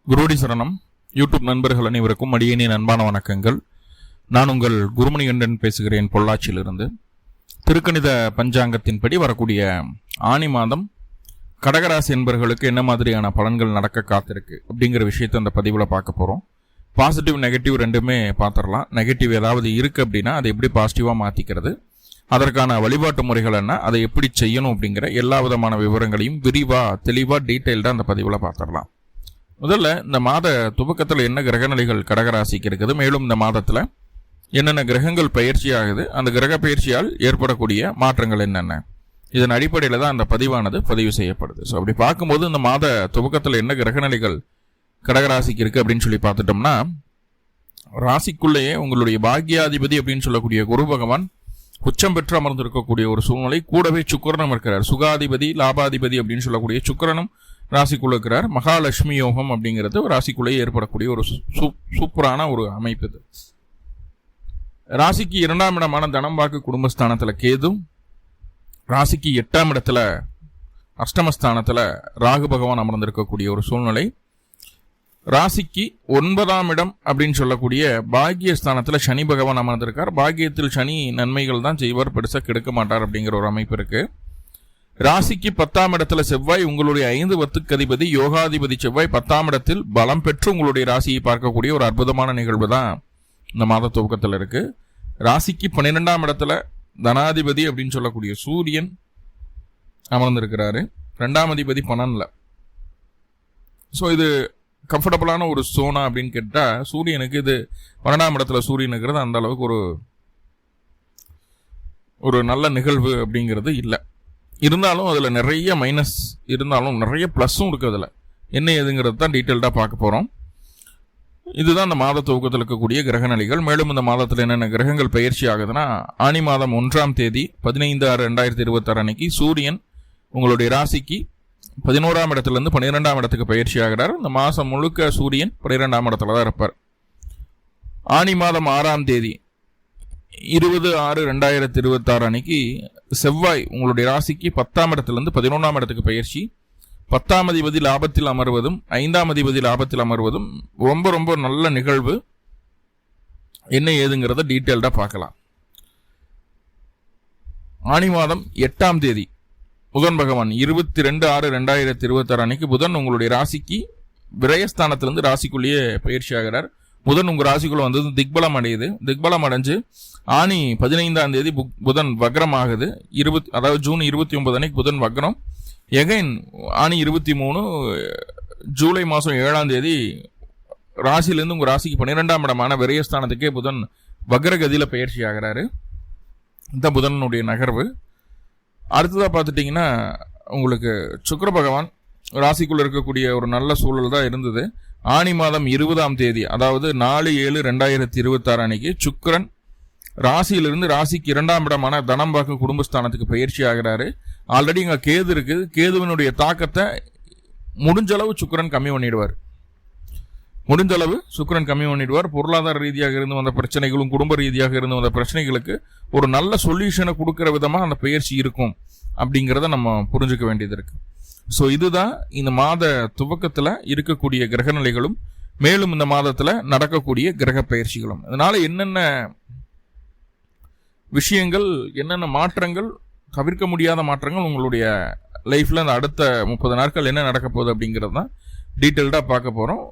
குருடி சரணம். யூடியூப் நண்பர்கள் அனைவருக்கும் அடியேனின் அன்பான வணக்கங்கள். நான் உங்கள் குருமணிகண்டன் பேசுகிறேன், பொள்ளாச்சியிலிருந்து. திருக்கணித பஞ்சாங்கத்தின்படி வரக்கூடிய ஆனி மாதம் கடகராசி என்பவர்களுக்கு என்ன மாதிரியான பலன்கள் நடக்க காத்திருக்கு அப்படிங்கிற விஷயத்தை அந்த பதிவில் பார்க்க போகிறோம். பாசிட்டிவ் நெகட்டிவ் ரெண்டுமே பார்த்துடலாம். நெகட்டிவ் ஏதாவது இருக்குது அப்படின்னா அதை எப்படி பாசிட்டிவாக மாற்றிக்கிறது, அதற்கான வழிபாட்டு முறைகள் என்ன, அதை எப்படி செய்யணும் அப்படிங்கிற எல்லா விதமான விவரங்களையும் விரிவாக தெளிவாக டீட்டெயில்டாக அந்த பதிவில் பார்த்துடலாம். முதல்ல இந்த மாத துவக்கத்தில் என்ன கிரகநிலைகள் கடகராசிக்கு இருக்குது, மேலும் இந்த மாதத்தில் என்னென்ன கிரகங்கள் பயிற்சி ஆகுது, அந்த கிரக பயிற்சியால் ஏற்படக்கூடிய மாற்றங்கள் என்னென்ன, இதன் அடிப்படையில் தான் அந்த பதிவானது பதிவு செய்யப்படுது. ஸோ அப்படி பார்க்கும்போது இந்த மாத துவக்கத்தில் என்ன கிரகநிலைகள் கடகராசிக்கு இருக்குது அப்படின்னு சொல்லி பார்த்துட்டோம்னா, ராசிக்குள்ளேயே உங்களுடைய பாக்யாதிபதி அப்படின்னு சொல்லக்கூடிய குரு பகவான் உச்சம் பெற்று அமர்ந்திருக்கக்கூடிய ஒரு சூழ்நிலை. கூடவே சுக்கிரனும் இருக்கிறார். சுகாதிபதி லாபாதிபதி அப்படின்னு சொல்லக்கூடிய சுக்கிரனும் ராசிக்குள்ள இருக்கிறார். மகாலட்சுமி யோகம் அப்படிங்கிறது ராசிக்குள்ளேயே ஏற்படக்கூடிய ஒரு சூப்பரான ஒரு அமைப்பு. இது ராசிக்கு 2ஆம் இடமான தனம்பாக்கு குடும்பஸ்தானத்தில் கேது, ராசிக்கு 8ஆம் இடத்துல அஷ்டமஸ்தானத்தில் ராகு பகவான் அமர்ந்திருக்கக்கூடிய ஒரு சூழ்நிலை. ராசிக்கு 9ஆம் இடம் அப்படின்னு சொல்லக்கூடிய பாக்கியஸ்தானத்தில் சனி பகவான் அமர்ந்திருக்கார். பாக்கியத்தில் சனி நன்மைகள் தான் செய்வார், பெருசாக கெடுக்க மாட்டார் அப்படிங்கிற ஒரு அமைப்பு இருக்கு. ராசிக்கு 10ஆம் இடத்துல செவ்வாய், உங்களுடைய 5 வத்துக்கு அதிபதி யோகாதிபதி செவ்வாய் 10ஆம் இடத்தில் பலம் பெற்று உங்களுடைய ராசியை பார்க்கக்கூடிய ஒரு அற்புதமான நிகழ்வு தான் இந்த மாத துவக்கத்தில் இருக்கு. ராசிக்கு 12ஆம் இடத்துல தனாதிபதி அப்படின்னு சொல்லக்கூடிய சூரியன் அமர்ந்திருக்கிறாரு. 2ஆம் அதிபதி 12ல். ஸோ இது கம்ஃபர்டபுளான ஒரு சோனா அப்படின்னு கேட்டால் சூரியனுக்கு இது 12ஆம் இடத்துல சூரியன் இருக்கிறது அந்த அளவுக்கு ஒரு நல்ல நிகழ்வு அப்படிங்கிறது இல்லை. இருந்தாலும் அதில் நிறைய மைனஸ் இருந்தாலும் நிறைய ப்ளஸ்ஸும் இருக்குது. அதில் என்ன ஏதுங்கிறது தான் டீட்டெயில்டாக பார்க்க போகிறோம். இதுதான் இந்த மாத துவக்கத்தில் இருக்கக்கூடிய கிரகநிலைகள். மேலும் இந்த மாதத்தில் என்னென்ன கிரகங்கள் பயிற்சி ஆகுதுன்னா, ஆனி மாதம் 1ஆம் தேதி 15/6/2026 அன்னைக்கு சூரியன் உங்களுடைய ராசிக்கு 11ஆம் இடத்துலேருந்து 12ஆம் இடத்துக்கு பயிற்சி ஆகிறார். இந்த மாதம் முழுக்க சூரியன் 12ஆம் இடத்துல தான் இருப்பார். ஆனி மாதம் 6ஆம் தேதி 20/6/2026 அன்னைக்கு செவ்வாய் உங்களுடைய ராசிக்கு 10ஆம் இடத்திலிருந்து 11ஆம் இடத்துக்கு பயிற்சி. 10ஆம் அதிபதி லாபத்தில் அமர்வதும் 5ஆம் அதிபதி லாபத்தில் அமர்வதும் ரொம்ப ரொம்ப நல்ல நிகழ்வு. என்ன ஏதுங்கிறத டீட்டெயில்டாக பார்க்கலாம். ஆனி மாதம் 8ஆம் தேதி புதன் பகவான் 22/6/2026 அன்னைக்கு புதன் உங்களுடைய ராசிக்கு விரயஸ்தானத்திலிருந்து ராசிக்குள்ளேயே பயிற்சி ஆகிறார். புதன் உங்கள் ராசிக்குள்ள வந்தது திக்பலம் அடையுது. திக்பலம் அடைஞ்சு ஆனி 15ஆம் தேதி புதன் வக்ரம் ஆகுது. அதாவது ஜூன் 29 அன்னைக்கு புதன் வக்ரம். எகைன் ஆனி 23 ஜூலை மாதம் 7ஆம் தேதி ராசியிலேருந்து உங்கள் ராசிக்கு 12ஆம் இடமான விரயஸ்தானத்துக்கே புதன் வக்ரகதியில் பயிற்சி ஆகிறாரு. இந்த புதனுடைய நகர்வு. அடுத்ததாக பார்த்துட்டிங்கன்னா உங்களுக்கு சுக்கிர பகவான் ராசிக்குள்ளே இருக்கக்கூடிய ஒரு நல்ல சூழல் தான் இருந்தது. ஆனி மாதம் 20ஆம் தேதி அதாவது 4/7/2026 அன்னைக்கு சுக்கிரன் ராசியிலிருந்து ராசிக்கு 2ஆம் இடமான தனம்பாக்கு குடும்பஸ்தானத்துக்கு பயிற்சி ஆகிறாரு. ஆல்ரெடி இங்கே கேது இருக்குது. கேதுவினுடைய தாக்கத்தை முடிஞ்சளவு சுக்கிரன் கம்மி பண்ணிடுவார். பொருளாதார ரீதியாக இருந்து வந்த பிரச்சனைகளும் குடும்ப ரீதியாக இருந்து வந்த பிரச்சனைகளுக்கு ஒரு நல்ல சொல்யூஷனை கொடுக்குற விதமாக அந்த பயிற்சி இருக்கும் அப்படிங்கிறத நம்ம புரிஞ்சுக்க வேண்டியது இருக்கு. ஸோ இதுதான் இந்த மாத துவக்கத்தில் இருக்கக்கூடிய கிரகநிலைகளும் மேலும் இந்த மாதத்தில் நடக்கக்கூடிய கிரக பயிற்சிகளும். அதனால என்னென்ன விஷயங்கள், என்னென்ன மாற்றங்கள், தவிர்க்க முடியாத மாற்றங்கள் உங்களுடைய லைஃப்பில் அந்த அடுத்த 30 நாட்கள் என்ன நடக்க போகுது அப்படிங்கிறது தான் டீட்டெயில்டாக பார்க்க போகிறோம்.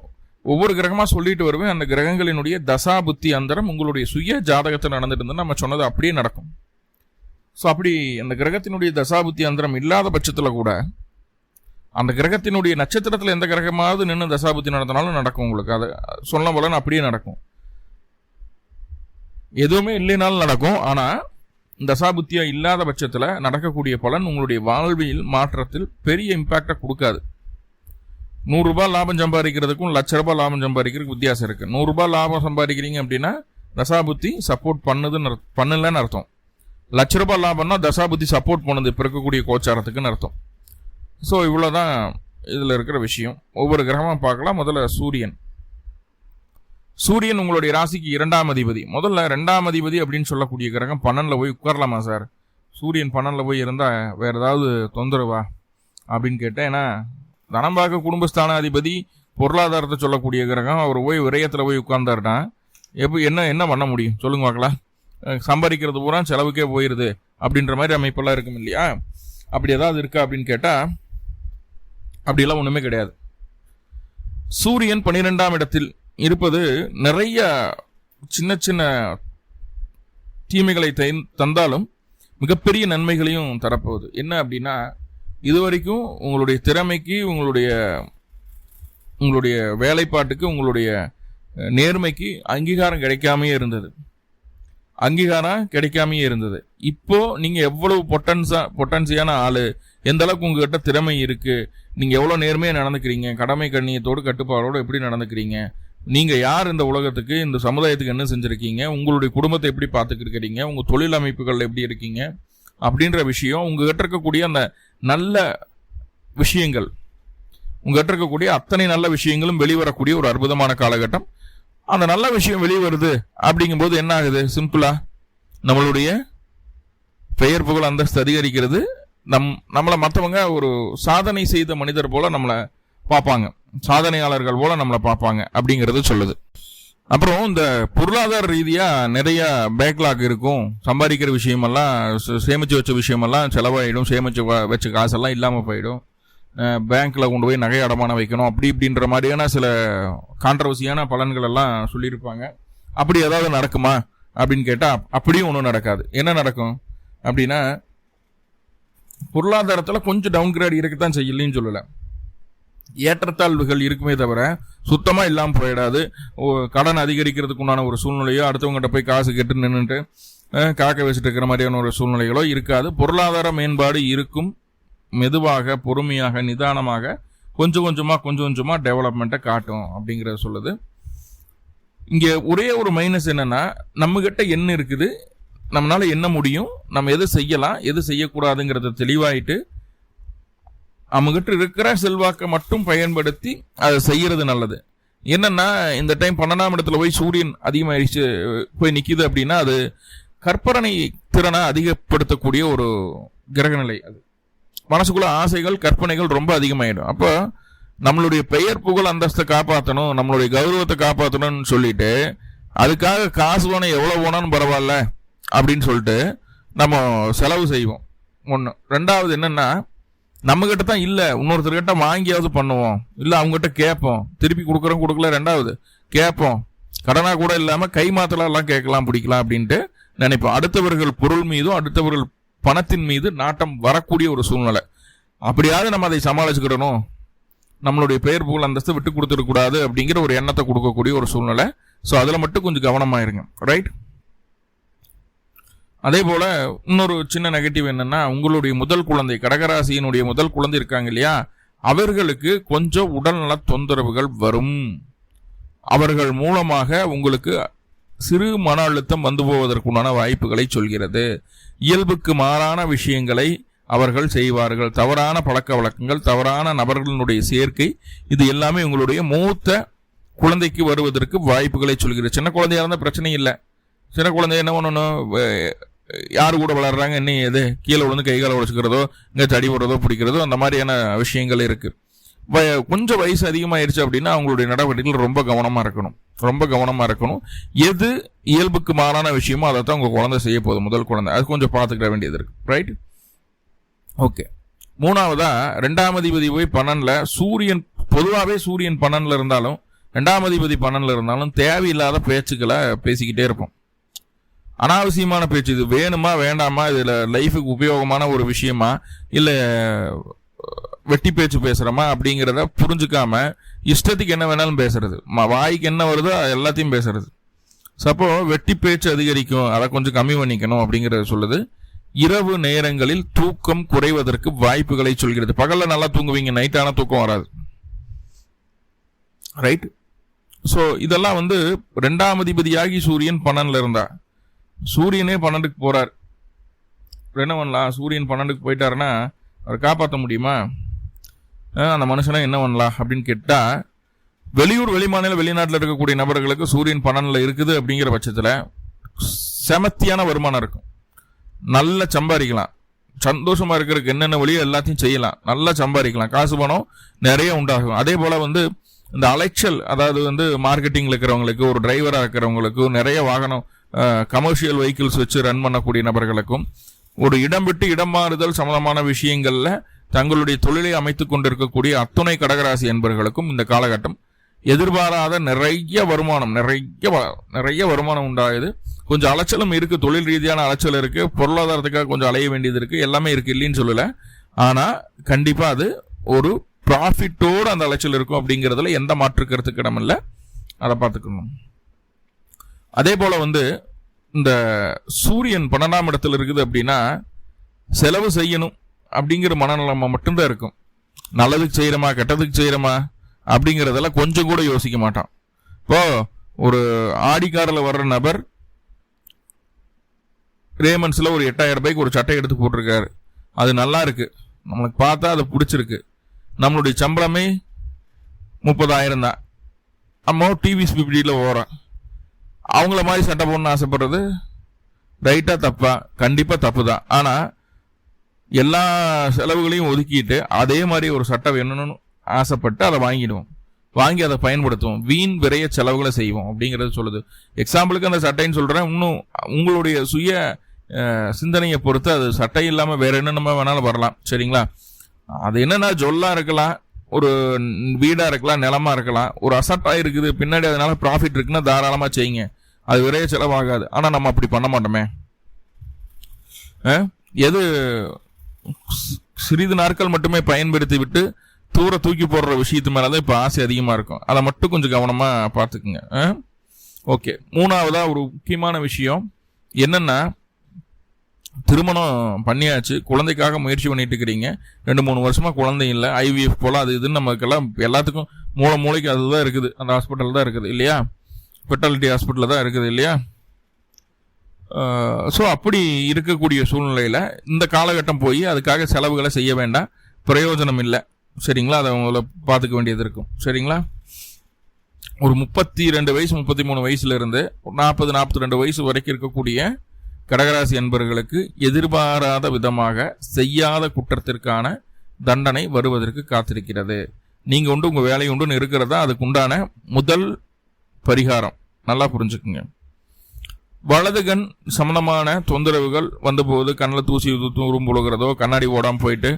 ஒவ்வொரு கிரகமாக சொல்லிட்டு வருவேன். அந்த கிரகங்களினுடைய தசா புத்தி அந்தரம் உங்களுடைய சுய ஜாதகத்தில் நடந்துட்டு இருந்தால் நம்ம சொன்னது அப்படியே நடக்கும். ஸோ அப்படி அந்த கிரகத்தினுடைய தசா புத்தி அந்தரம் இல்லாத பட்சத்தில் கூட அந்த கிரகத்தினுடைய நட்சத்திரத்தில் எந்த கிரகமாவது நின்று தசாபுத்தி நடத்தினாலும் நடக்கும். உங்களுக்கு அதை சொல்ல போலன்னு அப்படியே நடக்கும். எதுவுமே இல்லைனாலும் நடக்கும். ஆனால் தசாபுத்தியா இல்லாத பட்சத்தில் நடக்கக்கூடிய பலன் உங்களுடைய வாழ்வியல் மாற்றத்தில் பெரிய இம்பாக்டை கொடுக்காது. 100 ரூபாய் லாபம் சம்பாதிக்கிறதுக்கும் 1,00,000 ரூபாய் லாபம் சம்பாதிக்கிறதுக்கு வித்தியாசம் இருக்குது. 100 ரூபாய் லாபம் சம்பாதிக்கிறீங்க அப்படின்னா தசாபுத்தி சப்போர்ட் பண்ணலன்னு அர்த்தம். 1,00,000 ரூபாய் லாபம்னா தசாபுத்தி சப்போர்ட் பண்ணுது இப்போ இருக்கக்கூடிய கோச்சாரத்துக்குன்னு அர்த்தம். ஸோ இவ்வளோதான் இதில் இருக்கிற விஷயம். ஒவ்வொரு கிரகமாக பார்க்கலாம். முதல்ல சூரியன் உங்களுடைய ராசிக்கு 2ஆம் அதிபதி. முதல்ல 2ஆம் அதிபதி அப்படின்னு சொல்லக்கூடிய கிரகம் 12ல் போய் உட்காரலாமா சார்? சூரியன் 12ல் போய் இருந்தால் வேறு ஏதாவது தொந்தரவா அப்படின்னு கேட்டேன். ஏன்னா தனம்பாக்க குடும்பஸ்தானாதிபதி பொருளாதாரத்தை சொல்லக்கூடிய கிரகம். அவர் போய் விரயத்தில் போய் உட்கார்ந்தாருன்னா என்ன பண்ண முடியும் சொல்லுங்க பார்க்கலாம். சம்பாதிக்கிறது பூரா செலவுக்கே போயிடுது அப்படின்ற மாதிரி அமைப்பெல்லாம் இருக்கும் இல்லையா? அப்படி ஏதாவது இருக்கா அப்படின்னு கேட்டால் அப்படியெல்லாம் ஒன்றுமே கிடையாது. சூரியன் 12ஆம் இடத்தில் இருப்பது நிறைய சின்ன சின்ன தீமைகளை தந்தாலும் மிகப்பெரிய நன்மைகளையும் தரப்போகுது. என்ன அப்படின்னா, இதுவரைக்கும் உங்களுடைய திறமைக்கு, உங்களுடைய வேலைப்பாட்டுக்கு, உங்களுடைய நேர்மைக்கு அங்கீகாரம் கிடைக்காமையே இருந்தது. இப்போ நீங்க எவ்வளவு பொட்டன்சியான ஆளு, எந்த அளவுக்கு உங்ககிட்ட திறமை இருக்கு, நீங்க எவ்வளவு நேர்மையா நடந்துக்கிறீங்க, கடமை கண்ணியத்தோடு கட்டுப்பாடோடு எப்படி நடந்துக்கிறீங்க, நீங்க யார் இந்த உலகத்துக்கு, இந்த சமுதாயத்துக்கு என்ன செஞ்சிருக்கீங்க, உங்களுடைய குடும்பத்தை எப்படி பார்த்துக்கிட்டு, உங்க தொழில் அமைப்புகள் எப்படி இருக்கீங்க அப்படின்ற விஷயம், உங்ககிட்ட இருக்கக்கூடிய அந்த நல்ல விஷயங்கள், உங்ககிட்ட இருக்கக்கூடிய அத்தனை நல்ல விஷயங்களும் வெளிவரக்கூடிய ஒரு அற்புதமான காலகட்டம். அந்த நல்ல விஷயம் வெளிவருது அப்படிங்கும்போது என்ன ஆகுது? சிம்பிளா நம்மளுடைய பெயர் புகழ் அந்தஸ்து அதிகரிக்கிறது. நம்மளை மற்றவங்க ஒரு சாதனை செய்த மனிதர் போல நம்மளை பார்ப்பாங்க, சாதனையாளர்கள் போல நம்மளை பார்ப்பாங்க அப்படிங்கிறது சொல்லுது. அப்புறம் இந்த பொருளாதார ரீதியா நிறைய பேக்லாக் இருக்கும். சம்பாதிக்கிற விஷயமெல்லாம், சேமிச்சு வச்ச விஷயமெல்லாம் செலவாயிடும், சேமிச்சு வச்ச காசெல்லாம் இல்லாமல் போயிடும், பேங்க்ல கொண்டு போய் நகை அடமானம் வைக்கணும், அப்படி இப்படின்ற மாதிரியான சில கான்ட்ரவர்சியான பலன்கள் எல்லாம் சொல்லியிருப்பாங்க. அப்படி ஏதாவது நடக்குமா அப்படின்னு கேட்டா அப்படியும் ஒன்றும் நடக்காது. என்ன நடக்கும் அப்படின்னா, பொருளாதாரத்துல கொஞ்சம் டவுன் கிரேட் இருக்கத்தான் செய்யலன்னு சொல்லல, ஏற்றத்தாழ்வுகள் இருக்குமே தவிர சுத்தமா இல்லாமல் போயிடாது. கடன் அதிகரிக்கிறதுக்கு உண்டான ஒரு சூழ்நிலையோ, அடுத்தவங்ககிட்ட போய் காசு கெட்டு நின்றுட்டு காக்க வச்சுட்டு இருக்கிற மாதிரியான ஒரு சூழ்நிலைகளோ இருக்காது. பொருளாதார மேம்பாடு இருக்கும். மெதுவாக, பொறுமையாக, நிதானமாக கொஞ்சம் கொஞ்சமா டெவலப்மெண்ட்டை காட்டும் அப்படிங்கிறத சொல்லுது. இங்க ஒரே ஒரு மைனஸ் என்னன்னா, நம்ம கிட்ட என்ன இருக்குது, நம்மளால என்ன முடியும், நம்ம எது செய்யலாம் எது செய்யக்கூடாதுங்கிறத தெளிவாயிட்டு நம்மகிட்ட இருக்கிற செல்வாக்கை மட்டும் பயன்படுத்தி அதை செய்யறது நல்லது. என்னன்னா, இந்த டைம் 12ஆம் இடத்துல போய் சூரியன் அதிகமாயிடுச்சு போய் நிக்குது அப்படின்னா, அது கற்பனை திறனை அதிகப்படுத்தக்கூடிய ஒரு கிரகநிலை. அது மனசுக்குள்ள ஆசைகள், கற்பனைகள் ரொம்ப அதிகமாயிடும். அப்போ நம்மளுடைய பெயர் புகழ் அந்தஸ்தை காப்பாற்றணும், நம்மளுடைய கௌரவத்தை காப்பாற்றணும்னு சொல்லிட்டு அதுக்காக காசு வேணும், எவ்வளவு வேணாலும் பரவாயில்ல அப்படின்னு சொல்லிட்டு நம்ம செலவு செய்வோம். ஒன்று. ரெண்டாவது என்னன்னா, நம்ம கிட்ட தான் இல்லை, இன்னொருத்தர்கிட்ட வாங்கியாவது பண்ணுவோம், இல்லை அவங்ககிட்ட கேட்போம், திருப்பி கொடுக்கல. ரெண்டாவது கேட்போம், கடனா கூட இல்லாம கை மாத்தலாம் கேட்கலாம், பிடிக்கலாம் அப்படின்ட்டு நினைப்போம். அடுத்தவர்கள் பொருள் மீதும் அடுத்தவர்கள் பணத்தின் மீது நாட்டம் வரக்கூடிய ஒரு சூழ்நிலை. அப்படியாவது நம்ம அதை சமாளிச்சுக்கிடணும், நம்மளுடைய பெயர் புகழ் அந்தஸ்து விட்டு கொடுத்துடக்கூடாது அப்படிங்கிற ஒரு எண்ணத்தை கொடுக்கக்கூடிய ஒரு சூழ்நிலை. ஸோ அதில் மட்டும் கொஞ்சம் கவனமாயிருங்க. ரைட். அதே போல இன்னொரு சின்ன நெகட்டிவ் என்னன்னா, உங்களுடைய முதல் குழந்தை, கடகராசியினுடைய முதல் குழந்தை இருக்காங்க இல்லையா, அவர்களுக்கு கொஞ்சம் உடல்நல தொந்தரவுகள் வரும். அவர்கள் மூலமாக உங்களுக்கு சிறு மன அழுத்தம் வந்து போவதற்குண்டான வாய்ப்புகளை சொல்கிறது. இயல்புக்கு மாறான விஷயங்களை அவர்கள் செய்வார்கள். தவறான பழக்க வழக்கங்கள், தவறான நபர்களுடைய சேர்க்கை, இது எல்லாமே உங்களுடைய மூத்த குழந்தைக்கு வருவதற்கு வாய்ப்புகளை சொல்கிறது. சின்ன குழந்தையா இருந்தால் பிரச்சனை இல்லை. சின்ன குழந்தைய என்ன பண்ணணும், யாரு கூட வளர்றாங்க, என்ன ஏது, கீழே விழுந்து கை காலை உடைச்சுக்கிறதோ, இங்கே தடி போடுறதோ பிடிக்கிறதோ, அந்த மாதிரியான விஷயங்கள் இருக்கு. கொஞ்சம் வயசு அதிகமாயிருச்சு அப்படின்னா அவங்களுடைய நடவடிக்கைகள் ரொம்ப கவனமா இருக்கணும். எது இயல்புக்கு மாறான விஷயமோ அதை தான் உங்க குழந்தை செய்ய போகுது, முதல் குழந்தை. அது கொஞ்சம் பார்த்துக்கிற வேண்டியது இருக்கு. ரைட். ஓகே. மூணாவதா, 2ஆம் அதிபதி போய் 12ல, சூரியன் பொதுவாகவே சூரியன் 12ல இருந்தாலும் 2ஆம் அதிபதி 12ல இருந்தாலும் தேவையில்லாத பேச்சுக்களை பேசிக்கிட்டே இருப்போம். அனாவசியமான பேச்சு. இது வேணுமா வேண்டாமா, இதுல லைஃபுக்கு உபயோகமான ஒரு விஷயமா, இல்ல வெட்டி பேச்சு பேசுறோமா அப்படிங்கிறத புரிஞ்சுக்காம இஷ்டத்துக்கு என்ன வேணாலும் பேசுறது, வாய்க்கு என்ன வருதோ எல்லாத்தையும் பேசுறது. சப்போ வெட்டி பேச்சு அதிகரிக்கும், அதை கொஞ்சம் கம்மி பண்ணிக்கணும் அப்படிங்கறத சொல்லுது. இரவு நேரங்களில் தூக்கம் குறைவதற்கு வாய்ப்புகளை சொல்கிறது. பகல்ல நல்லா தூங்குவீங்க, நைட்டான தூக்கம் வராது. ரைட். ஸோ இதெல்லாம் 2ஆம் அதிபதியாகி சூரியன் 12ல இருந்தா, சூரியனே 12க்கு போறார், என்ன பண்ணலாம்? சூரியன் 12க்கு போயிட்டாருன்னா அவரை காப்பாற்ற முடியுமா? அந்த மனுஷனை என்ன பண்ணலாம் அப்படின்னு கேட்டா, வெளியூர், வெளிமாநில, வெளிநாட்டில் இருக்கக்கூடிய நபர்களுக்கு சூரியன் 12ல இருக்குது அப்படிங்கிற பட்சத்தில் செமத்தியான வருமானம் இருக்கும், நல்லா சம்பாதிக்கலாம், சந்தோஷமா இருக்கிறதுக்கு என்னென்ன வழியோ எல்லாத்தையும் செய்யலாம், நல்லா சம்பாதிக்கலாம், காசு பணம் நிறைய உண்டாகும். அதே போல இந்த அலைச்சல், அதாவது மார்க்கெட்டிங்ல இருக்கிறவங்களுக்கு, ஒரு டிரைவரா இருக்கிறவங்களுக்கு, நிறைய வாகனம் கமர்ஷியல் வெஹிக்கிள்ஸ் வச்சு ரன் பண்ணக்கூடிய நபர்களுக்கும் ஒரு இடம் விட்டு இடம் மாறுதல் சம்பந்தமான விஷயங்கள்ல தங்களுடைய தொழிலை அமைத்துக் கொண்டிருக்கக்கூடிய அத்துணை கடகராசி என்பவர்களுக்கும் இந்த காலகட்டம் எதிர்பாராத நிறைய வருமானம் உண்டாகுது. கொஞ்சம் அலைச்சலும் இருக்கு, தொழில் ரீதியான அலைச்சல் இருக்கு, பொருளாதாரத்துக்காக கொஞ்சம் அலைய வேண்டியது இருக்கு, எல்லாமே இருக்கு, இல்லைன்னு சொல்லல. ஆனா கண்டிப்பா அது ஒரு ப்ராஃபிட்டோடு அந்த அலைச்சல் இருக்கும் அப்படிங்கிறதுல எந்த மாற்று கருத்துக்கு இடம் இல்லை. அதை பார்த்துக்கணும். அதே போல இந்த சூரியன் 12ஆம் இடத்துல இருக்குது அப்படின்னா செலவு செய்யணும் அப்படிங்கிற மனநிலைமை மட்டும்தான் இருக்கும். நல்லதுக்கு செய்யறமா கெட்டதுக்கு செய்யறமா அப்படிங்கிறதெல்லாம் கொஞ்சம் கூட யோசிக்க மாட்டான். இப்போ ஒரு ஆடி காரில் வர்ற நபர் ரேமன்ஸ்ல ஒரு 8000 ரூபாய்க்கு ஒரு சட்டை எடுத்து போட்டிருக்காரு. அது நல்லா இருக்கு, நம்மளுக்கு பார்த்தா அது பிடிச்சிருக்கு. நம்மளுடைய சம்பளமே 30,000 தான். அம்மா டிவிஎஸ் 50ல ஓடுறோம். அவங்கள மாதிரி சட்டை போடணும்னு ஆசைப்படுறது ரைட்டா தப்பா? கண்டிப்பா தப்பு தான். ஆனா எல்லா செலவுகளையும் ஒதுக்கிட்டு அதே மாதிரி ஒரு சட்டை வேணும்னு ஆசைப்பட்டு அதை வாங்கி அதை பயன்படுத்துவோம், வீண் விரைய செலவுகளை செய்வோம் அப்படிங்கறது சொல்லுது. எக்ஸாம்பிளுக்கு அந்த சட்டைன்னு சொல்றேன். இன்னும் உங்களுடைய சுய சிந்தனையை பொறுத்து அது சட்டை இல்லாம வேற என்னென்ன வேணாலும் வரலாம், சரிங்களா? அது என்னன்னா ஜொல்லா இருக்கலாம், ஒரு வீடா இருக்கலாம், நிலமா இருக்கலாம். ஒரு அசட்டா இருக்குது, பின்னாடி அதனால ப்ராஃபிட் இருக்குன்னா தாராளமா செய்யுங்க, அது விரைய செலவாகாது. ஆனா நம்ம அப்படி பண்ண மாட்டோமே. எது சிறிது நாட்கள் மட்டுமே பயன்படுத்தி விட்டு தூக்கி போடுற விஷயத்து மேலதான் இப்ப ஆசை அதிகமா இருக்கும். அதை மட்டும் கொஞ்சம் கவனமா பார்த்துக்குங்க. ஓகே, மூணாவதா ஒரு முக்கியமான விஷயம் என்னன்னா, திருமணம் பண்ணியாச்சு, குழந்தைக்காக முயற்சி பண்ணிட்டு இருக்கிறீங்க, 2-3 வருஷமா குழந்தை இல்லை, IVF போல அது இதுன்னு நமக்கெல்லாம் எல்லாத்துக்கும் மூளைக்கு அதுதான் இருக்குது, அந்த ஹாஸ்பிட்டல் தான் இருக்குது இல்லையா, ஃபெர்டிலிட்டி ஹாஸ்பிட்டல் தான் இருக்குது இல்லையா. ஸோ அப்படி இருக்கக்கூடிய சூழ்நிலையில இந்த காலகட்டம் போய் அதுக்காக செலவுகளை செய்ய வேண்டாம், பிரயோஜனம் இல்லை, சரிங்களா? அதை அவங்கள பார்த்துக்க வேண்டியது இருக்கும், சரிங்களா? ஒரு 32 வயசு 33 வயசுல இருந்து 40-42 வயசு வரைக்கும் இருக்கக்கூடிய கடகராசி அன்பர்களுக்கு எதிர்பாராத விதமாக செய்யாத குற்றத்திற்கான தண்டனை வருவதற்கு காத்திருக்கிறது. நீங்க உங்க வேலை உண்டுன்னு இருக்கிறதா அதுக்கு உண்டான முதல் பரிகாரம். நல்லா புரிஞ்சுக்குங்க. வலது கண் சம்பந்தமான தொந்தரவுகள் வந்தபோது கண்ணில் தூசி உரும்புழுகிறதோ, கண்ணாடி ஓடாம போயிட்டு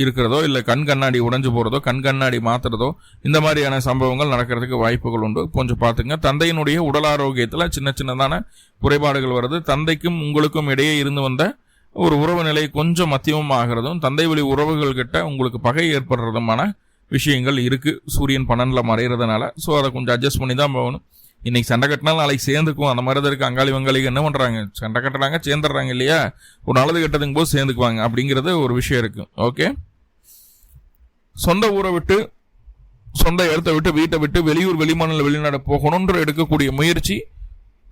இருக்கிறதோ, இல்லை கண்ணாடி உடைஞ்சு போறதோ, கண்ணாடி மாத்துறதோ, இந்த மாதிரியான சம்பவங்கள் நடக்கிறதுக்கு வாய்ப்புகள் உண்டு. கொஞ்சம் பார்த்துங்க. தந்தையினுடைய உடல் ஆரோக்கியத்தில் சின்னதான குறைபாடுகள் வருது. தந்தைக்கும் உங்களுக்கும் இடையே இருந்து வந்த ஒரு உறவு நிலை கொஞ்சம் மத்தியமும் ஆகிறதும், தந்தை வழி உறவுகள் கிட்ட உங்களுக்கு பகை ஏற்படுறதுமான விஷயங்கள் இருக்கு, சூரியன் 12ல மறைகிறதுனால. ஸோ அதை கொஞ்சம் அட்ஜஸ்ட் பண்ணி தான் போகணும். இன்னைக்கு சண்டை கட்டினாலும் நாளைக்கு சேர்ந்துக்கும், அந்த மாதிரி தான் இருக்கு. அங்காளி வங்காளிக்கு என்ன பண்றாங்க, சண்டை கட்டுறாங்க, சேர்ந்துடுறாங்க இல்லையா. ஒரு நல்லது கெட்டதுங்க போது சேர்ந்துக்குவாங்க அப்படிங்கிறது ஒரு விஷயம் இருக்கு. ஓகே, சொந்த ஊரை விட்டு, சொந்த இடத்தை விட்டு, வீட்டை விட்டு வெளியூர் வெளிமாநில வெளிநாடு போகணும்ன்ற எடுக்கக்கூடிய முயற்சி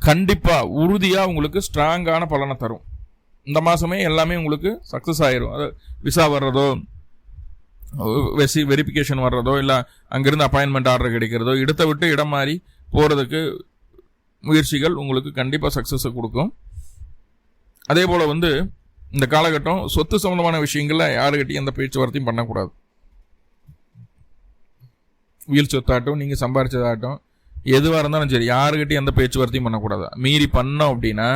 கண்டிப்பா உறுதியா உங்களுக்கு ஸ்ட்ராங்கான பலனை தரும். இந்த மாசமே எல்லாமே உங்களுக்கு சக்சஸ் ஆயிரும். அது விசா வர்றதோ, வெரிஃபிகேஷன் வர்றதோ, இல்ல அங்கிருந்து அப்பாயின்மெண்ட் ஆர்டர் கிடைக்கிறதோ, இடத்தை விட்டு இடம் மாறி போறதுக்கு முயற்சிகள் உங்களுக்கு கண்டிப்பா சக்சஸ் கொடுக்கும். அதே போல இந்த காலகட்டம் சொத்து சம்பந்தமான விஷயங்கள்ல யாருக்கிட்டையும் எந்த பேச்சுவார்த்தையும் பண்ணக்கூடாது. வீல் சொத்தாட்டும், நீங்க சம்பாரிச்சதாட்டும், எதுவா இருந்தாலும் சரி, யாருக்கிட்டையும் எந்த பேச்சுவார்த்தையும் பண்ணக்கூடாது. மீறி பண்ணோம் அப்படின்னா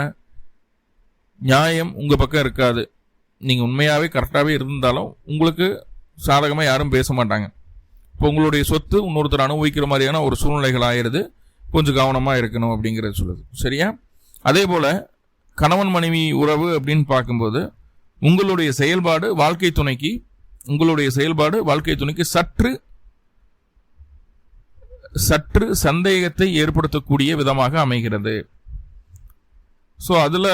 நியாயம் உங்க பக்கம் இருக்காது. நீங்க உண்மையாவே கரெக்டாவே இருந்தாலும் உங்களுக்கு சாதகமா யாரும் பேச மாட்டாங்க. இப்போ உங்களுடைய சொத்து இன்னொருத்தர் அனுபவிக்கிற மாதிரியான ஒரு சூழ்நிலைகள் ஆயிருது. கொஞ்சம் கவனமா இருக்கணும் அப்படிங்கறது சொல்லுது, சரியா? அதே போல கணவன் மனைவி உறவு அப்படின்னு பார்க்கும்போது உங்களுடைய செயல்பாடு வாழ்க்கை துணைக்கு சற்று சந்தேகத்தை ஏற்படுத்தக்கூடிய விதமாக அமைகிறது. ஸோ அதுல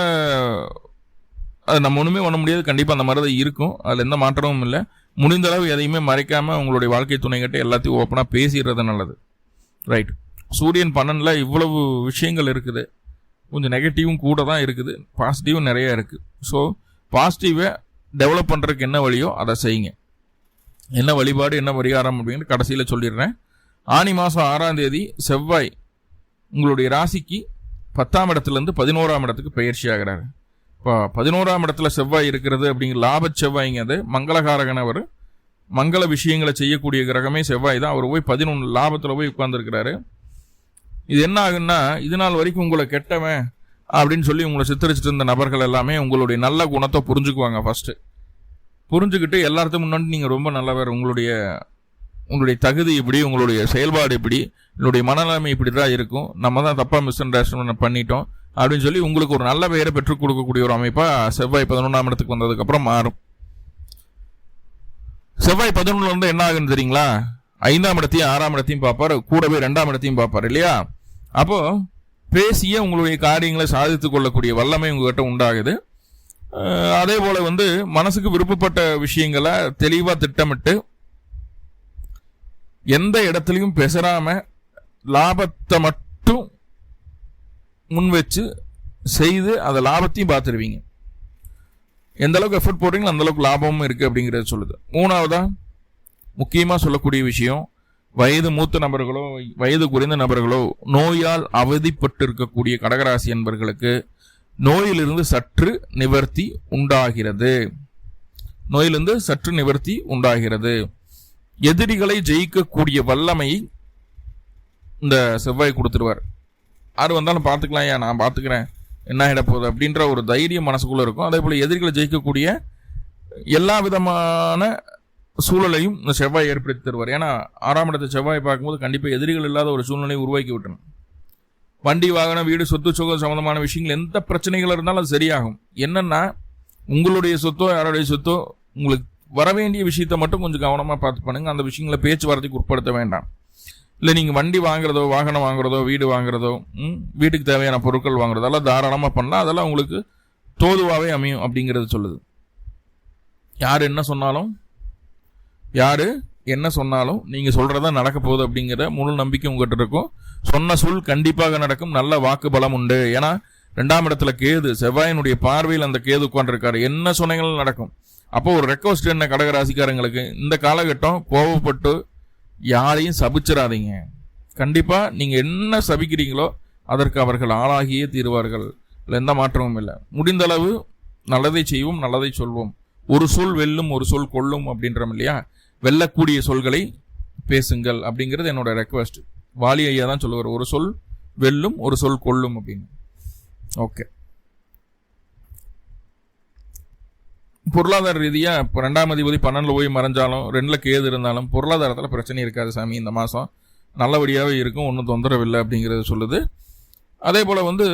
அது நம்ம ஒண்ணுமே பண்ண முடியாது, கண்டிப்பா அந்த மாதிரி தான் இருக்கும், அதுல எந்த மாற்றமும் இல்லை. முடிந்த அளவு எதையுமே மறைக்காம உங்களுடைய வாழ்க்கை துணைகிட்ட எல்லாத்தையும் ஓப்பனா பேசிடுறது நல்லது, ரைட்? சூரியன் 12ல இவ்வளவு விஷயங்கள் இருக்குது. கொஞ்சம் நெகட்டிவும் கூட தான் இருக்குது, பாசிட்டிவும் நிறைய இருக்கு. ஸோ பாசிட்டிவை டெவலப் பண்றதுக்கு என்ன வழியோ அதை செய்யுங்க. என்ன வழிபாடு, என்ன பரிகாரம் அப்படின்னு கடைசியில் சொல்லிடுறேன். ஆனி மாதம் 6ஆம் தேதி செவ்வாய் உங்களுடைய ராசிக்கு 10ஆம் இடத்துலேருந்து 11ஆம் இடத்துக்கு பயிற்சி ஆகிறாரு. இப்போ 11ஆம் இடத்துல செவ்வாய் இருக்கிறது அப்படிங்கிற லாப செவ்வாய்ங்க, அது மங்களகாரகன். அவர் மங்கள விஷயங்களை செய்யக்கூடிய கிரகமே செவ்வாய் தான். அவர் போய் 11 லாபத்தில் போய் உட்கார்ந்துருக்கிறாரு. இது என்ன ஆகுன்னா, இது நாள் வரைக்கும் உங்களை கெட்டவன் அப்படின்னு சொல்லி உங்களை சித்தரிச்சுட்டு இருந்த நபர்கள் எல்லாமே உங்களுடைய நல்ல குணத்தை புரிஞ்சுக்குவாங்க. ஃபர்ஸ்ட்டு புரிஞ்சுக்கிட்டு எல்லாத்துக்கும் முன்னாடி நீங்கள் ரொம்ப நல்லவர், உங்களுடைய தகுதி இப்படி, உங்களுடைய செயல்பாடு இப்படி, உங்களுடைய மனநிலைமை இப்படி தான் இருக்கும், நம்ம தான் தப்பாக மிஸ் அண்டர்ஸ்டாண்ட் பண்ணிட்டோம் அப்படின்னு சொல்லி உங்களுக்கு ஒரு நல்ல பெயரை பெற்றுக் கொடுக்கக்கூடிய ஒரு அமைப்பாக செவ்வாய் 11ஆம் இடத்துக்கு வந்ததுக்கப்புறம் மாறும். செவ்வாய் 11 வந்து என்ன ஆகுன்னு தெரியுங்களா? 5ஆம் இடத்தையும் 6ஆம் இடத்தையும் பார்ப்பார், கூடவே 2ஆம் இடத்தையும் பார்ப்பார் இல்லையா? அப்போ பேசிய உங்களுடைய காரியங்களை சாதித்துக் கொள்ளக்கூடிய வல்லமை உங்ககிட்ட உண்டாகுது. அதே போல வந்து மனசுக்கு விருப்பப்பட்ட விஷயங்களை தெளிவாக திட்டமிட்டு எந்த இடத்துலையும் பெசராம லாபத்தை மட்டும் முன் வச்சு செய்து அந்த லாபத்தையும் பார்த்துருவீங்க. எந்த அளவுக்கு எஃபர்ட் போடுறீங்களோ அந்த அளவுக்கு லாபமும் இருக்கு அப்படிங்கிறது சொல்லுது. 3ஆவதா முக்கியமாக சொல்லக்கூடிய விஷயம், வயது மூத்த நபர்களோ வயது குறைந்த நபர்களோ நோயால் அவதிப்பட்டு இருக்கக்கூடிய கடகராசி என்பவர்களுக்கு நோயிலிருந்து சற்று நிவர்த்தி உண்டாகிறது. எதிரிகளை ஜெயிக்கக்கூடிய வல்லமையை இந்த செவ்வாய் கொடுத்துருவார். யார் வந்தாலும் பார்த்துக்கலாம், ஏன் நான் பார்த்துக்கிறேன், என்ன ஆகிட போகுது அப்படின்ற ஒரு தைரியம் மனசுக்குள்ளே இருக்கும். அதே போல் எதிரிகளை ஜெயிக்கக்கூடிய எல்லா விதமான சூழலையும் இந்த செவ்வாய் ஏற்படுத்தி தருவார். ஏன்னா 6ஆம் இடத்தை செவ்வாய் பார்க்கும்போது கண்டிப்பாக எதிரிகள் இல்லாத ஒரு சூழ்நிலையை உருவாக்கி விட்டணும். வண்டி வாகனம் வீடு சொத்து சுகம் சம்மந்தமான விஷயங்கள் எந்த பிரச்சனைகள் இருந்தாலும் அது சரியாகும். என்னன்னா உங்களுடைய சொத்தோ யாருடைய சொத்தோ உங்களுக்கு வர வேண்டிய விஷயத்தை மட்டும் கொஞ்சம் கவனமாக பார்த்து பண்ணுங்க. அந்த விஷயங்களை பேச்சுவார்த்தைக்கு உட்படுத்த வேண்டாம். இல்லை நீங்கள் வண்டி வாங்குறதோ வாகனம் வாங்குறதோ வீடு வாங்குறதோ வீட்டுக்கு தேவையான பொருட்கள் வாங்குறதோ அதெல்லாம் தாராளமாக பண்ணலாம். அதெல்லாம் உங்களுக்கு தோதுவாகவே அமையும் அப்படிங்கிறது சொல்லுது. யார் என்ன சொன்னாலும் நீங்கள் சொல்கிறதா நடக்க போகுது அப்படிங்கிற முழு நம்பிக்கை உங்கள்கிட்ட இருக்கும். சொன்ன சொல் கண்டிப்பாக நடக்கும். நல்ல வாக்கு பலம் உண்டு. ஏன்னா 2ஆம் இடத்துல கேது, செவ்வாயினுடைய பார்வையில் அந்த கேது உட்காந்துருக்காரு. என்ன சொன்னீங்களும் நடக்கும். அப்போ ஒரு ரெக்வஸ்ட் என்ன கடகராசிக்காரங்களுக்கு, இந்த காலகட்டம் கோபப்பட்டு யாரையும் சபிச்சிடாதீங்க. கண்டிப்பாக நீங்கள் என்ன சபிக்கிறீங்களோ அதற்கு அவர்கள் ஆளாகியே தீருவார்கள். இல்லை எந்த மாற்றமும் இல்லை. முடிந்தளவு நல்லதை செய்வோம், நல்லதை சொல்வோம். ஒரு சொல் வெல்லும், ஒரு சொல் கொள்ளும் அப்படின்றோம் இல்லையா? வெல்லக்கூடிய சொல்களை பேசுங்கள் அப்படிங்கிறது என்னோட ரெக்வஸ்ட். வாலி ஐயா தான் சொல்லுவார், ஒரு சொல் வெல்லும், ஒரு சொல் கொள்ளும் அப்படின்னு. ஓகே, பொருளாதார ரீதியாக இப்போ 2ஆம் அதிபதி 12 போய் மறைஞ்சாலும் 2ல் கேது இருந்தாலும் பொருளாதாரத்தில் பிரச்சனை இருக்காது சாமி. இந்த மாதம் நல்லபடியாகவே இருக்கும், ஒன்றும் தொந்தரவு இல்லை அப்படிங்கிறது சொல்லுது. அதே போல் வந்து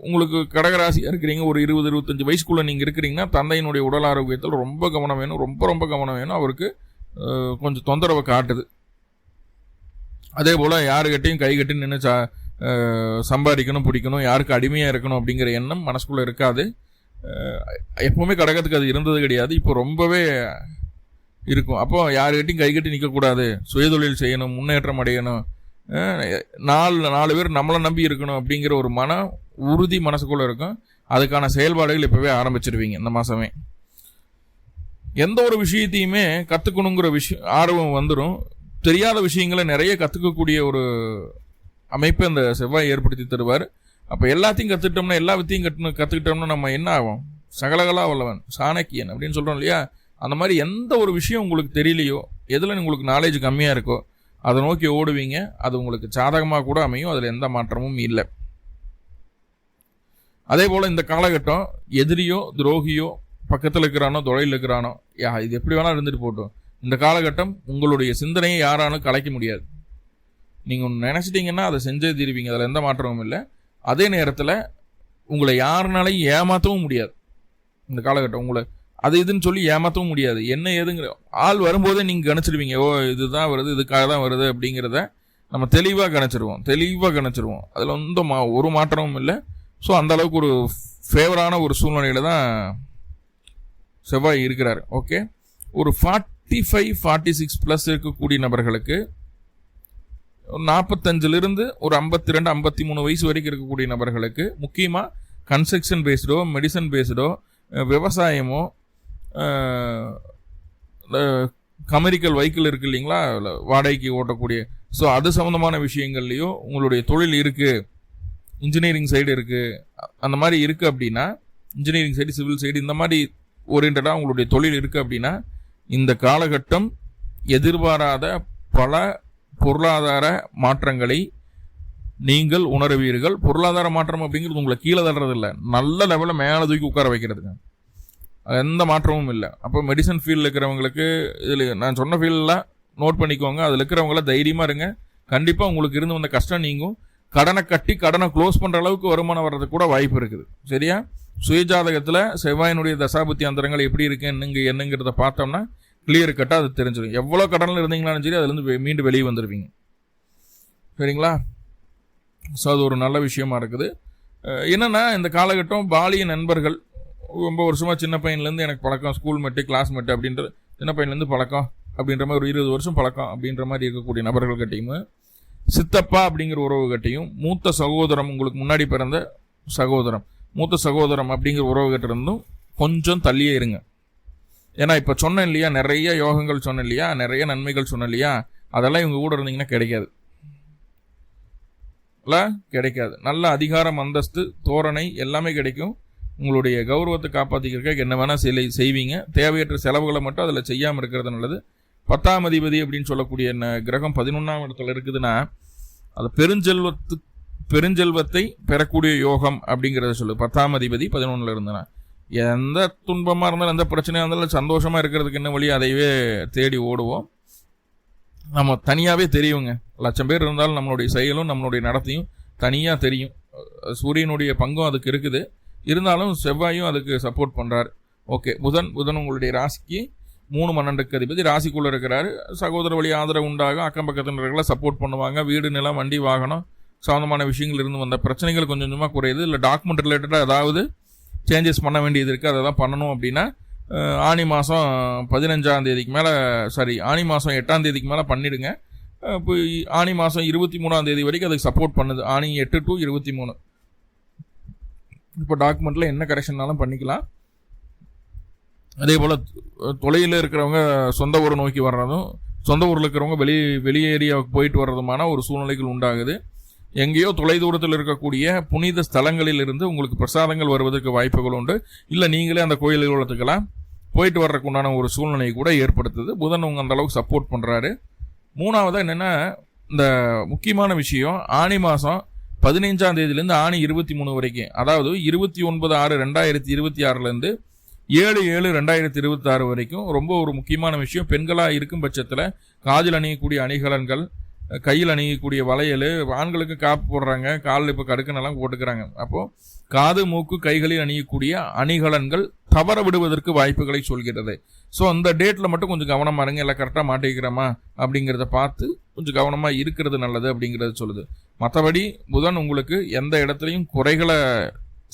உங்களுக்கு கடகராசியாக இருக்கிறீங்க, ஒரு 20-25 வயசுக்குள்ளே நீங்கள் இருக்கிறீங்கன்னா தந்தையினுடைய உடல் ஆரோக்கியத்தில் ரொம்ப கவனம் வேணும், ரொம்ப கவனம் வேணும். அவருக்கு கொஞ்சம் தொந்தரவை காட்டுது. அதே போல் யாருக்கிட்டையும் கை கட்டி நின்று சம்பாதிக்கணும், பிடிக்கணும், யாருக்கு அடிமையாக இருக்கணும் அப்படிங்கிற எண்ணம் மனசுக்குள்ளே இருக்காது. எப்போவுமே கடகத்துக்கு அது இருந்தது கிடையாது, இப்போ ரொம்பவே இருக்கும். அப்போ யாருக்கிட்டையும் கை கட்டி நிற்கக்கூடாது, சுயதொழில் செய்யணும், முன்னேற்றம் அடையணும், 4 பேர் நம்மளை நம்பி இருக்கணும் அப்படிங்கிற ஒரு மன உறுதி மனசுக்குள்ளே இருக்கும். அதுக்கான செயல்பாடுகள் இப்போவே ஆரம்பிச்சிருவீங்க இந்த மாதமே. எந்த ஒரு விஷயத்தையுமே கற்றுக்கணுங்கிற ஆர்வம் வந்துடும். தெரியாத விஷயங்களை நிறைய கற்றுக்கக்கூடிய ஒரு அமைப்பை அந்த செவ்வாய் ஏற்படுத்தி தருவார். அப்போ எல்லாத்தையும் கற்றுக்கிட்டோம்னா, எல்லா வித்தையும் கற்றுக்கிட்டோம்னா நம்ம என்ன ஆகும்? சகலகலா வல்லவன் சாணக்கியன் அப்படின்னு சொல்கிறோம் இல்லையா? அந்த மாதிரி எந்த ஒரு விஷயம் உங்களுக்கு தெரியலையோ, எதில் உங்களுக்கு நாலேஜ் கம்மியாக இருக்கோ அதை நோக்கி ஓடுவீங்க. அது உங்களுக்கு சாதகமாக கூட அமையும், அதில் எந்த மாற்றமும் இல்லை. அதே போல் இந்த காலகட்டம் எதிரியோ துரோகியோ பக்கத்தில் இருக்கிறானோ தொழில் இருக்கிறானோ இது எப்படி வேணால் இருந்துட்டு போட்டோம். இந்த காலகட்டம் உங்களுடைய சிந்தனையை யாராலும் கலைக்க முடியாது. நீங்கள் ஒன்று நினச்சிட்டிங்கன்னா அதை செஞ்சே தீருவீங்க, அதில் எந்த மாற்றமும் இல்லை. அதே நேரத்தில் உங்களை யாருனாலையும் ஏமாற்றவும் முடியாது. இந்த காலகட்டம் உங்களை அது இதுன்னு சொல்லி ஏமாற்றவும் முடியாது. என்ன ஏதுங்கிற ஆள் வரும்போதே நீங்கள் கணிச்சிடுவீங்க. ஓ இதுதான் வருது, இதுக்காக தான் வருது அப்படிங்கிறத நம்ம தெளிவாக கணிச்சிருவோம். அதில் ஒரு மாற்றமும் இல்லை. ஸோ அந்த அளவுக்கு ஒரு ஃபேவரான ஒரு சூழ்நிலையில் தான் செவ்வாய் இருக்கிறார். ஓகே, ஒரு 45-46 ப்ளஸ் இருக்கக்கூடிய நபர்களுக்கு 45லிருந்து ஒரு 52-53 வயசு வரைக்கும் இருக்கக்கூடிய நபர்களுக்கு முக்கியமாக கன்ஸ்ட்ரக்ஷன் பேஸ்டோ, மெடிசன் பேஸ்டோ, விவசாயமோ, கமர்ஷியல் வெஹிக்கிள் இருக்குது இல்லைங்களா, வாடகைக்கு ஓட்டக்கூடிய, ஸோ அது சம்மந்தமான விஷயங்கள்லையோ உங்களுடைய தொழில் இருக்குது, இன்ஜினியரிங் சைடு இருக்குது, அந்த மாதிரி இருக்குது அப்படின்னா, இன்ஜினியரிங் சைடு, சிவில் சைடு, இந்த மாதிரி ஓரியன்டாக உங்களுடைய தொழில் இருக்குது அப்படின்னா இந்த காலகட்டம் எதிர்பாராத பல பொருளாதார மாற்றங்களை நீங்கள் உணர்வீர்கள். பொருளாதார மாற்றம் அப்படிங்கிறது உங்களை கீழே தள்ளுறது இல்லை, நல்ல லெவலில் மேலே தூக்கி உட்கார வைக்கிறதுங்க. எந்த மாற்றமும் இல்லை. அப்போ மெடிசன் ஃபீல்டில் இருக்கிறவங்களுக்கு இதில் நான் சொன்ன ஃபீல்டில் நோட் பண்ணிக்கோங்க. அதில் இருக்கிறவங்கள தைரியமாக இருங்க. கண்டிப்பாக உங்களுக்கு இருந்து வந்த கஷ்டம் நீங்கும். கடனை கட்டி கடனை க்ளோஸ் பண்ணுற அளவுக்கு வருமானம் வர்றதுக்கு கூட வாய்ப்பு இருக்குது. சரியா? சுயஜாதகத்தில் செவ்வாயினுடைய தசாபுத்தி அந்தரங்கள் எப்படி இருக்கு என்னங்கிறத பார்த்தோம்னா கிளியர் கட்டாக அது தெரிஞ்சிடும். எவ்வளோ கடனில் இருந்தீங்களாலும் சரி அதுலேருந்து மீண்டும் வெளியே வந்துடுவீங்க. சரிங்களா? ஸோ அது ஒரு நல்ல விஷயமா இருக்குது. என்னென்னா இந்த காலகட்டம் பாலிய நண்பர்கள் ரொம்ப வருஷமாக சின்ன பையன்லேருந்து எனக்கு பழக்கம், ஸ்கூல் மெட்டு கிளாஸ்மேட்டு அப்படின்ற சின்ன பையன்லேருந்து பழக்கம் அப்படின்ற மாதிரி ஒரு 20 வருஷம் பழக்கம் அப்படின்ற மாதிரி இருக்கக்கூடிய நபர்கள் கட்டையும், சித்தப்பா அப்படிங்கிற உறவு கட்டையும், மூத்த சகோதரம் உங்களுக்கு முன்னாடி பிறந்த சகோதரம் மூத்த சகோதரம் அப்படிங்கிற உறவு கிட்ட இருந்தும் கொஞ்சம் தள்ளியே இருங்க. ஏன்னா இப்போ சொன்னேன் இல்லையா, நிறைய யோகங்கள் சொன்னேன் இல்லையா, நிறைய நன்மைகள் சொன்னேன் இல்லையா, அதெல்லாம் இவங்க கூட இருந்தீங்கன்னா கிடைக்காது. கிடைக்காது. நல்ல அதிகாரம், அந்தஸ்து, தோரணை எல்லாமே கிடைக்கும். உங்களுடைய கௌரவத்தை காப்பாற்றிக்கிறதுக்கு என்ன வேணால் செய்வீங்க. தேவையற்ற செலவுகளை மட்டும் அதில் செய்யாமல் இருக்கிறது நல்லது. 10ஆம் அதிபதி அப்படின்னு சொல்லக்கூடிய கிரகம் 11ஆம் இடத்துல இருக்குதுன்னா அது பெருஞ்செல்வத்தை பெறக்கூடிய யோகம் அப்படிங்கிறத சொல்லு. 10ஆம் அதிபதி 11ல் இருந்தனா எந்த துன்பமாக இருந்தாலும் எந்த பிரச்சனையாக இருந்தாலும் சந்தோஷமாக இருக்கிறதுக்கு என்ன வழி, அதையவே தேடி ஓடுவோம். நம்ம தனியாகவே தெரியுங்க. 1,00,000 பேர் இருந்தாலும் நம்மளுடைய செயலும் நம்மளுடைய நடத்தையும் தனியாக தெரியும். சூரியனுடைய பங்கும் அதுக்கு இருக்குது. இருந்தாலும் செவ்வாயும் அதுக்கு சப்போர்ட் பண்ணுறாரு. ஓகே, புதன் உங்களுடைய ராசிக்கு 3 12க்கு அதிபதி, ராசிக்குள்ளே இருக்கிறாரு. சகோதர வழி ஆதரவு உண்டாகும். அக்கம் பக்கத்தினர்களை சப்போர்ட் பண்ணுவாங்க. வீடு, நிலம், வண்டி, வாகனம் சம்மந்தமான விஷயங்கள் இருந்து வந்த பிரச்சனைகள் கொஞ்சம் கொஞ்சமாக குறையுது. இல்லை டாக்குமெண்ட் ரிலேட்டடாக ஏதாவது சேஞ்சஸ் பண்ண வேண்டியது இருக்குது, அதை தான் பண்ணணும் அப்படின்னா ஆனி மாதம் 15ஆம் தேதிக்கு மேலே ஆனி மாதம் 8ஆம் தேதிக்கு மேலே பண்ணிவிடுங்க. இப்போ ஆனி மாதம் 23ஆம் தேதி வரைக்கும் அதுக்கு சப்போர்ட் பண்ணுது. ஆனி 8 to 23 இப்போ டாக்குமெண்ட்டில் என்ன கரெக்ஷன்னாலும் பண்ணிக்கலாம். அதே போல் தொலைவில் இருக்கிறவங்க சொந்த ஊரை நோக்கி வர்றதும், சொந்த ஊரில் இருக்கிறவங்க வெளியேரியாவுக்கு போயிட்டு வர்றதுமான ஒரு சூழ்நிலைகள் உண்டாகுது. எங்கேயோ தொலைதூரத்தில் இருக்கக்கூடிய புனித ஸ்தலங்களில் இருந்து உங்களுக்கு பிரசாதங்கள் வருவதற்கு வாய்ப்புகள் உண்டு. இல்லை நீங்களே அந்த கோயில்களுக்கெல்லாம் போயிட்டு வர்றதுக்கு உண்டான ஒரு சூழ்நிலை கூட ஏற்படுத்துது. புதன் உங்க அந்த அளவுக்கு சப்போர்ட் பண்ணுறாரு. 3வது என்னென்னா, இந்த முக்கியமான விஷயம் ஆனி மாதம் 15ஆம் தேதியிலேருந்து ஆனி 23 வரைக்கும், அதாவது 29/6/2026 7/7/2026 வரைக்கும் ரொம்ப ஒரு முக்கியமான விஷயம். பெண்களாக இருக்கும் பட்சத்தில் காதில் அணியக்கூடிய அணிகலன்கள், கையில் அணியக்கூடிய வளையல், ஆண்களுக்கு காப்பு போடுறாங்க, காலில் இப்போ கடுக்கனெல்லாம் போட்டுக்கிறாங்க. அப்போது காது, மூக்கு, கைகளில் அணியக்கூடிய அணிகலன்கள் தவற விடுவதற்கு வாய்ப்புகளை சொல்கிறது. ஸோ அந்த டேட்டில் மட்டும் கொஞ்சம் கவனமாக இருங்க. எல்லாம் கரெக்டாக மாட்டிக்கிறோமா அப்படிங்கிறத பார்த்து கொஞ்சம் கவனமாக இருக்கிறது நல்லது அப்படிங்கிறது சொல்லுது. மற்றபடி புதன் உங்களுக்கு எந்த இடத்துலையும் குறைகளை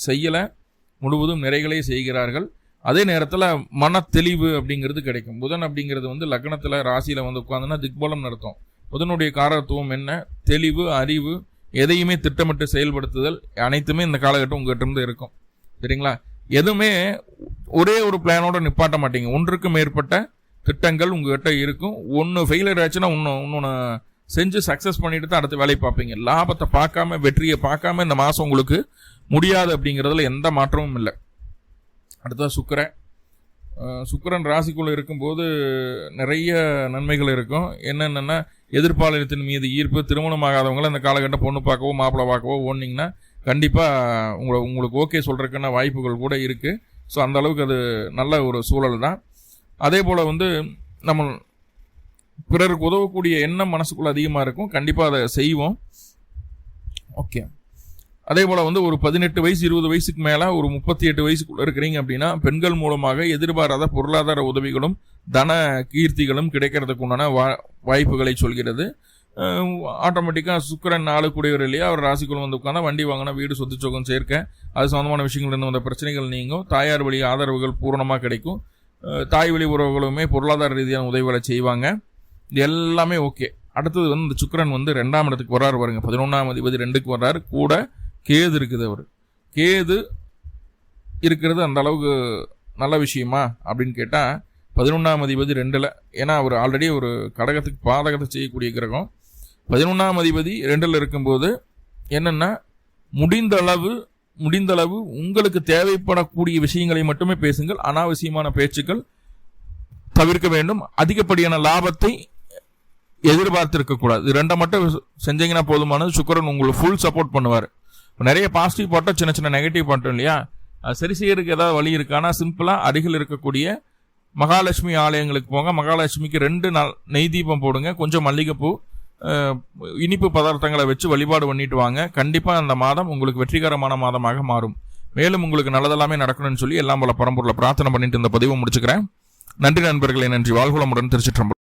செய்யலை, முழுவதும் நிறைகளை செய்கிறார்கள். அதே நேரத்தில் மன தெளிவு அப்படிங்கிறது கிடைக்கும். புதன் அப்படிங்கிறது லக்னத்தில் ராசியில் உட்காந்துன்னா திக்பலம் நடத்தும். புதனுடைய காரத்துவம் என்ன? தெளிவு, அறிவு, எதையுமே திட்டமிட்டு செயல்படுத்துதல், அனைத்துமே இந்த காலகட்டம் உங்ககிட்ட இருந்து இருக்கும். சரிங்களா? எதுவுமே ஒரே ஒரு பிளானோட நிப்பாட்ட மாட்டீங்க. ஒன்றுக்கு மேற்பட்ட திட்டங்கள் உங்ககிட்ட இருக்கும். ஒன்று ஃபெயிலியர் ஆச்சுன்னா இன்னொன்று செஞ்சு சக்ஸஸ் பண்ணிட்டு தான் அடுத்த வேலையை பார்ப்பீங்க. லாபத்தை பார்க்காம, வெற்றியை பார்க்காம இந்த மாதம் உங்களுக்கு முடியாது அப்படிங்கிறதுல எந்த மாற்றமும் இல்லை. அடுத்தது சுக்கிரன் ராசிக்குள்ளே இருக்கும்போது நிறைய நன்மைகள் இருக்கும். என்னென்னா, எதிர்பாலினத்தின் மீது ஈர்ப்பு, திருமணமாகாதவங்களை இந்த காலகட்டம் பொண்ணு பார்க்கவோ மாப்பிள்ளை பார்க்கவோ ஓடினீங்கன்னா கண்டிப்பாக உங்களுக்கு ஓகே சொல்கிறதுக்கான வாய்ப்புகள் கூட இருக்குது. ஸோ அந்த அளவுக்கு அது நல்ல ஒரு சூழல் தான். அதே போல் நம்ம பிறருக்கு உதவக்கூடிய எண்ணம் மனசுக்குள்ளே அதிகமாக இருக்கும். கண்டிப்பாக அதை செய்வோம். ஓகே. அதே போல் ஒரு 18 வயசு 20 வயசுக்கு மேலே ஒரு 38 வயசுக்குள்ளே இருக்கிறீங்க அப்படின்னா பெண்கள் மூலமாக எதிர்பாராத பொருளாதார உதவிகளும் தன கீர்த்திகளும் கிடைக்கிறதுக்கு உண்டான வாய்ப்புகளை சொல்கிறது. ஆட்டோமேட்டிக்காக சுக்கிரன் ஆளுக்கூடியவர் இல்லையா, அவர் ராசிக்குள்ள உட்காந்தா வண்டி வாங்கினா, வீடு, சொத்து சோகம் சேர்க்க, அது சம்மந்தமான விஷயங்கள் இருந்து வந்த பிரச்சனைகள் நீங்கும். தாயார் வழி ஆதரவுகள் பூரணமாக கிடைக்கும். தாய் வழி உறவுகளுமே பொருளாதார ரீதியான உதவிகளை செய்வாங்க. இது எல்லாமே ஓகே. அடுத்தது இந்த சுக்கிரன் 2ஆம் இடத்துக்கு வர்றாரு பாருங்க. 11ஆம் அதிபதி 2க்கு வர்றாரு. கூட கேது இருக்குது. அவர் கேது இருக்கிறது அந்த அளவுக்கு நல்ல விஷயமா அப்படின்னு கேட்டால் 11ஆம் அதிபதி 2ல், ஏன்னா அவர் ஆல்ரெடி ஒரு கடகத்துக்கு பாதகத்தை செய்யக்கூடிய கிரகம். 11ஆம் அதிபதி 2ல் இருக்கும்போது என்னென்னா, முடிந்தளவு உங்களுக்கு தேவைப்படக்கூடிய விஷயங்களை மட்டுமே பேசுங்கள். அனாவசியமான பேச்சுக்கள் தவிர்க்க வேண்டும். அதிகப்படியான லாபத்தை எதிர்பார்த்திருக்க கூடாது. இது ரெண்டை மட்டும் செஞ்சீங்கன்னா போதுமானது. சுக்கிரன் உங்களுக்கு ஃபுல் சப்போர்ட் பண்ணுவார். நிறைய பாசிட்டிவ் பாட்டம், சின்ன சின்ன நெகட்டிவ் பாட்டம் இல்லையா, சரி செய்யறதுக்கு ஏதாவது வழி இருக்கானா, சிம்பிளா அருகில் இருக்கக்கூடிய மகாலட்சுமி ஆலயங்களுக்கு போங்க. மகாலட்சுமிக்கு 2 நாள் நெய் தீபம் போடுங்க, கொஞ்சம் மல்லிகைப்பூ, இனிப்பு பதார்த்தங்களை வச்சு வழிபாடு பண்ணிட்டு வாங்க. கண்டிப்பா அந்த மாதம் உங்களுக்கு வெற்றிகரமான மாதமாக மாறும். மேலும் உங்களுக்கு நல்லதெல்லாமே நடக்கணும்னு சொல்லி எல்லாம் பல பரம்பொருளை பிரார்த்தனை பண்ணிட்டு இந்த பதிவை முடிச்சுக்கிறேன். நன்றி நண்பர்களே, நன்றி. வாழ்வுளமுடன். திருச்சிற்றம்பலம்.